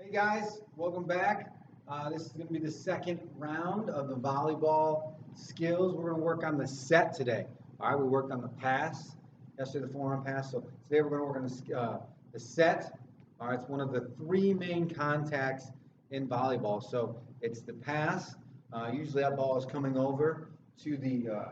Hey guys, welcome back. This is going to be the second round of the volleyball skills. We're going to work on the set today. All right, we worked on the pass, yesterday the forehand pass. So today we're going to work on the set. All right, it's one of the three main contacts in volleyball. So it's the pass. Usually that ball is coming over to the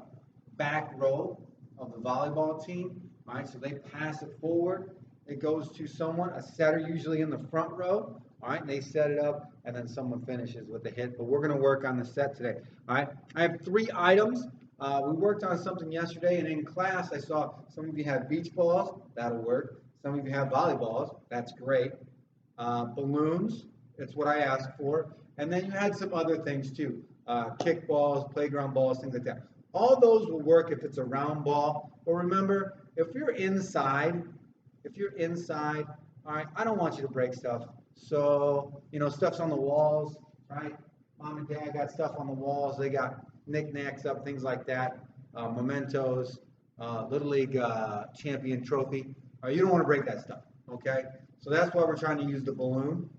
back row of the volleyball team. All right, so they pass it forward. It goes to someone, a setter usually in the front row. All right, and they set it up, and then someone finishes with the hit. But we're going to work on the set today. All right, I have three items. We worked on something yesterday, and in class I saw some of you have beach balls. That'll work. Some of you have volleyballs. That's great. Balloons. That's what I asked for. And then you had some other things too. Kick balls, playground balls, things like that. All those will work if it's a round ball. But remember, if you're inside, all right, I don't want you to break stuff. So, stuff's on the walls, right? Mom and dad got stuff on the walls. They got knickknacks up, things like that, mementos, Little League champion trophy. All right, you don't want to break that stuff, okay? So that's why we're trying to use the balloon.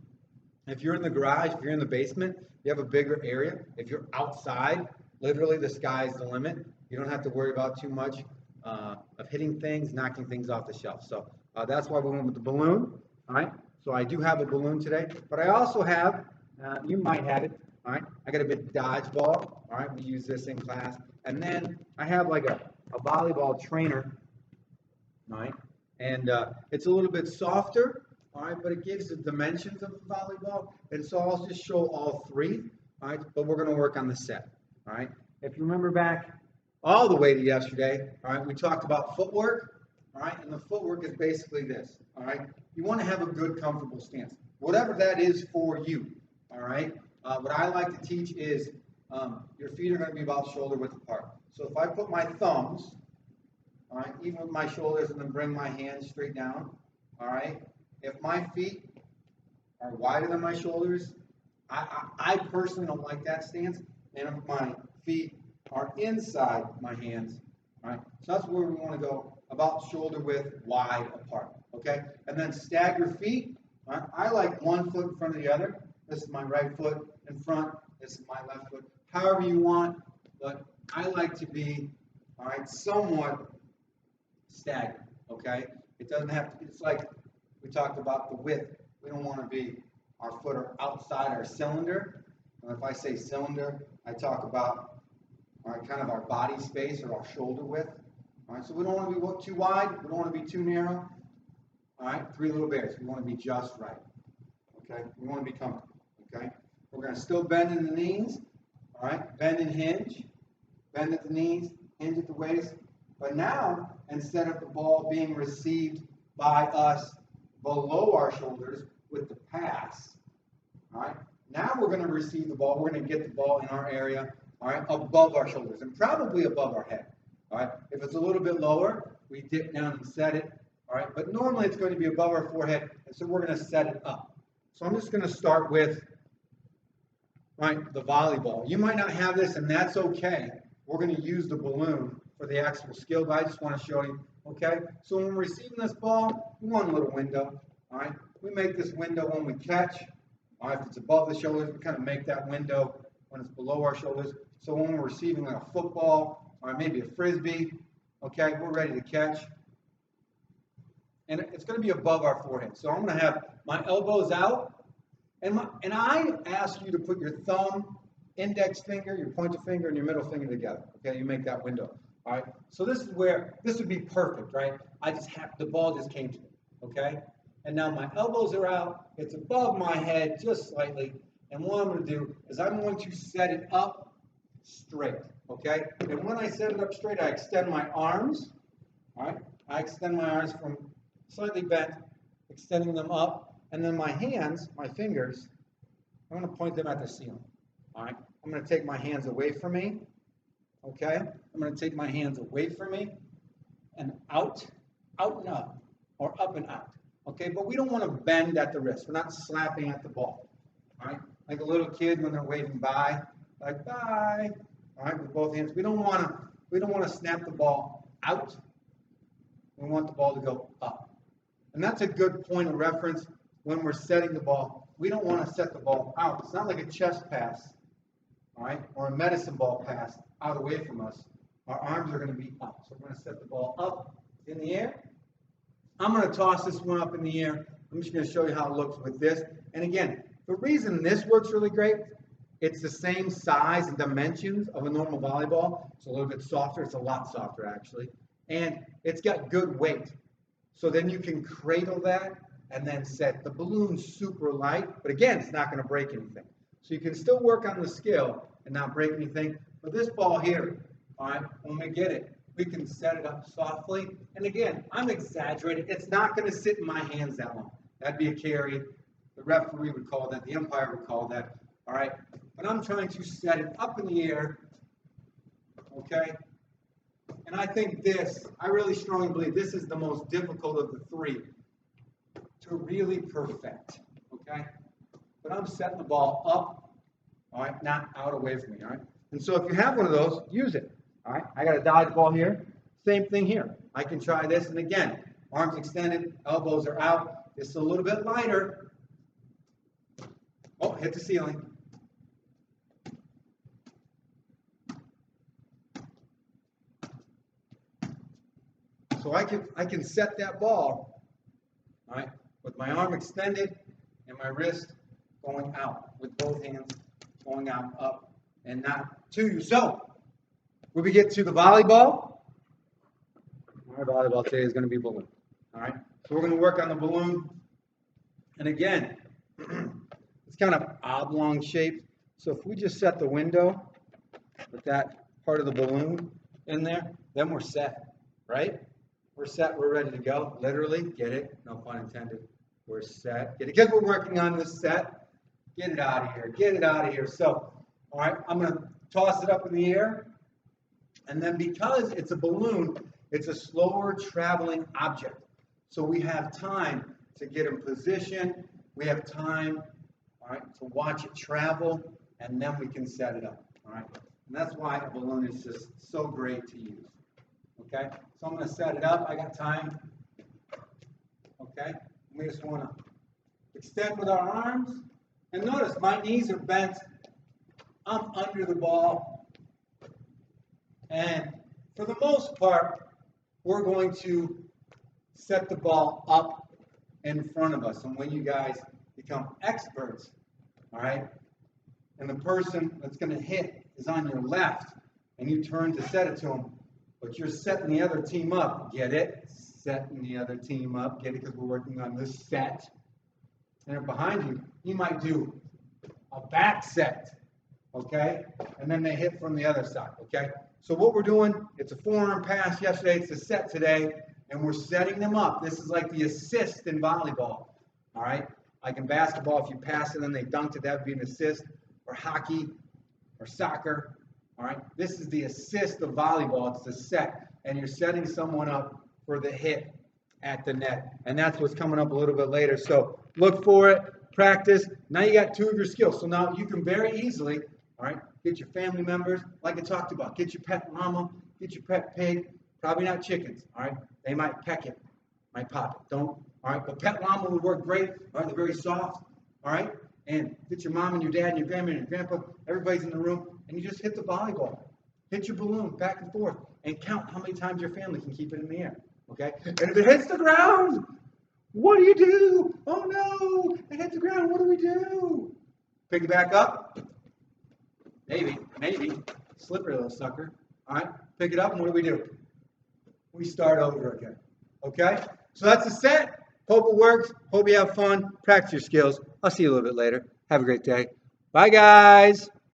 If you're in the garage, if you're in the basement, you have a bigger area. If you're outside, literally the sky's the limit. You don't have to worry about too much of hitting things, knocking things off the shelf. So that's why we went with the balloon, all right? So I do have a balloon today, but I also have, you might have it, all right? I got a bit dodgeball, all right? We use this in class. And then I have like a volleyball trainer, all right? And it's a little bit softer, all right? But it gives the dimensions of the volleyball. And so I'll just show all three, all right? But we're gonna work on the set, all right? If you remember back all the way to yesterday, all right? We talked about footwork. All right, and the footwork is basically this, all right? You want to have a good, comfortable stance, whatever that is for you, all right? What I like to teach is your feet are going to be about shoulder width apart. So if I put my thumbs, all right, even with my shoulders, and then bring my hands straight down, all right? If my feet are wider than my shoulders, I personally don't like that stance, and if my feet are inside my hands, all right? So that's where we want to go. About shoulder width wide apart, okay? And then stagger feet. Right? I like one foot in front of the other. This is my right foot in front. This is my left foot. However you want, but I like to be, all right, somewhat staggered, okay? It doesn't have to, it's like we talked about the width. We don't want to be our foot are outside our cylinder. And if I say cylinder, I talk about, all right, kind of our body space or our shoulder width. All right, so we don't want to be too wide. We don't want to be too narrow. All right, three little bears. We want to be just right. Okay, we want to be comfortable. Okay, we're going to still bend in the knees. All right, bend and hinge. Bend at the knees, hinge at the waist. But now, instead of the ball being received by us below our shoulders with the pass, all right, now we're going to receive the ball. We're going to get the ball in our area, all right, above our shoulders and probably above our head. All right, if it's a little bit lower, we dip down and set it. All right, but normally it's going to be above our forehead, and so we're going to set it up. So I'm just going to start with, right, the volleyball. You might not have this, and that's okay. We're going to use the balloon for the actual skill, but I just want to show you, okay? So when we're receiving this ball, we want a little window, all right? We make this window when we catch. All right, if it's above the shoulders, we kind of make that window when it's below our shoulders. So when we're receiving like a football, or maybe a frisbee, okay, we're ready to catch. And it's going to be above our forehead. So I'm going to have my elbows out, and I ask you to put your thumb, index finger, your pointer finger, and your middle finger together. Okay, you make that window. All right, so this is where, this would be perfect, right? The ball just came to me, okay? And now my elbows are out, it's above my head just slightly, and what I'm going to do is I'm going to set it up straight. Okay, and when I set it up straight, I extend my arms. All right, I extend my arms from slightly bent, extending them up, and then my hands, my fingers, I'm going to point them at the ceiling. All right, I'm going to take my hands away from me. Okay, I'm going to take my hands away from me and out and up, or up and out. Okay, but we don't want to bend at the wrist. We're not slapping at the ball. All right, like a little kid when they're waving bye, like bye. All right, with both hands. We don't want to snap the ball out. We want the ball to go up. And that's a good point of reference when we're setting the ball we don't want to set the ball out. It's not like a chest pass, all right, or a medicine ball pass out away from us. Our arms are going to be up. So we're going to set the ball up in the air. I'm going to toss this one up in the air. I'm just going to show you how it looks with this. And again, the reason this works really great, it's the same size and dimensions of a normal volleyball. It's a little bit softer. It's a lot softer, actually. And it's got good weight. So then you can cradle that and then set the balloon super light. But again, it's not going to break anything. So you can still work on the skill and not break anything. But this ball here, all right, when we get it, we can set it up softly. And again, I'm exaggerating. It's not going to sit in my hands that long. That'd be a carry. The referee would call that. The umpire would call that. All right. But I'm trying to set it up in the air. Okay. And I think this, I really strongly believe this is the most difficult of the three to really perfect. Okay. But I'm setting the ball up. All right. Not out away from me. All right. And so if you have one of those, use it. All right, I got a dodgeball here. Same thing here. I can try this, and again, arms extended, elbows are out. It's a little bit lighter. Oh, hit the ceiling. So I can set that ball, all right, with my arm extended and my wrist going out, with both hands going out, up, and not to you. So when we get to the volleyball, our volleyball today is going to be balloon. All right, so we're going to work on the balloon. And again, it's kind of oblong shape. So if we just set the window with that part of the balloon in there, then we're set, right? We're set, we're ready to go. Literally, get it? No pun intended. We're set. Get it? Because we're working on this set. Get it out of here. Get it out of here. So, all right, I'm going to toss it up in the air. And then because it's a balloon, it's a slower traveling object. So we have time to get in position. We have time, all right, to watch it travel, and then we can set it up, all right? And that's why a balloon is just so great to use, okay? So I'm going to set it up. I got time, okay? We just want to extend with our arms. And notice my knees are bent. I'm under the ball. And for the most part, we're going to set the ball up in front of us. And when you guys become experts, all right, and the person that's going to hit is on your left, and you turn to set it to them, but you're setting the other team up. Get it? Setting the other team up. Get it? Because we're working on this set. And they're behind you. You might do a back set, okay? And then they hit from the other side, okay? So what we're doing, it's a forearm pass yesterday, it's a set today, and we're setting them up. This is like the assist in volleyball, all right? Like in basketball, if you pass it and then they dunked it, that would be an assist, or hockey, or soccer, all right? This is the assist of volleyball, it's the set, and you're setting someone up for the hit at the net, and that's what's coming up a little bit later. So look for it, practice. Now you got two of your skills, so now you can very easily, all right, get your family members, like I talked about. Get your pet llama, get your pet pig. Probably not chickens, all right? They might peck it, might pop it. Don't, all right? But pet llama would work great, all right? They're very soft, all right? And get your mom and your dad and your grandma and your grandpa. Everybody's in the room, and you just hit the volleyball. Hit your balloon back and forth, and count how many times your family can keep it in the air, okay? And if it hits the ground, what do you do? Oh, no, it hit the ground. What do we do? Pick it back up. Maybe. Slippery little sucker. All right, pick it up, and what do? We start over again. Okay? So that's a set. Hope it works. Hope you have fun. Practice your skills. I'll see you a little bit later. Have a great day. Bye, guys.